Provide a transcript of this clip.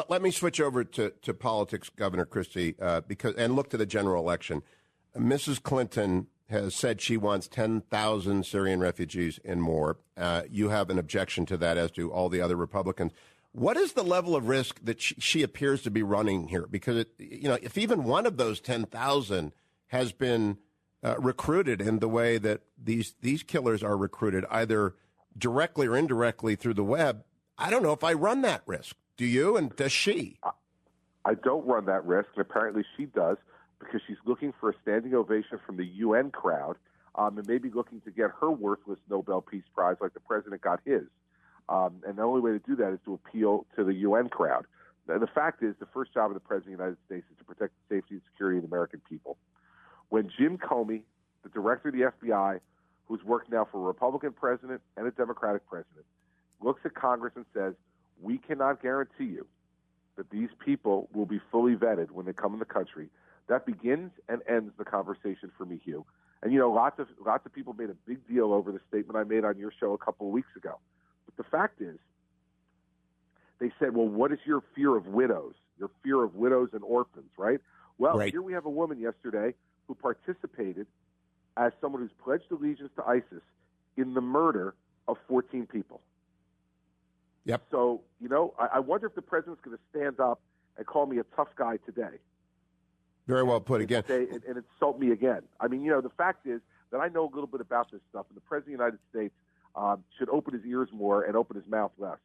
Let me switch over to politics, Governor Christie, and look to the general election. Mrs. Clinton has said she wants 10,000 Syrian refugees and more. You have an objection to that, as do all the other Republicans. What is the level of risk that she appears to be running here? Because, if even one of those 10,000 has been recruited in the way that these killers are recruited, either directly or indirectly through the web, I don't know if I run that risk. Do you, and does she? I don't run that risk, and apparently she does, because she's looking for a standing ovation from the UN crowd, and maybe looking to get her worthless Nobel Peace Prize like the president got his. And the only way to do that is to appeal to the UN crowd. Now, the fact is, the first job of the President of the United States is to protect the safety and security of the American people. When Jim Comey, the director of the FBI, who's worked now for a Republican president and a Democratic president, looks at Congress and says, we cannot guarantee you that these people will be fully vetted when they come in the country, that begins and ends the conversation for me, Hugh. And, lots of people made a big deal over the statement I made on your show a couple of weeks ago. But the fact is, they said, well, what is your fear of widows? Your fear of widows and orphans, right? Well, Here we have a woman yesterday who participated as someone who's pledged allegiance to ISIS in the murder of 14 people. Yep. So, I wonder if the president's going to stand up and call me a tough guy today. Very well put again. And insult me again. I mean, the fact is that I know a little bit about this stuff, and the president of the United States should open his ears more and open his mouth less.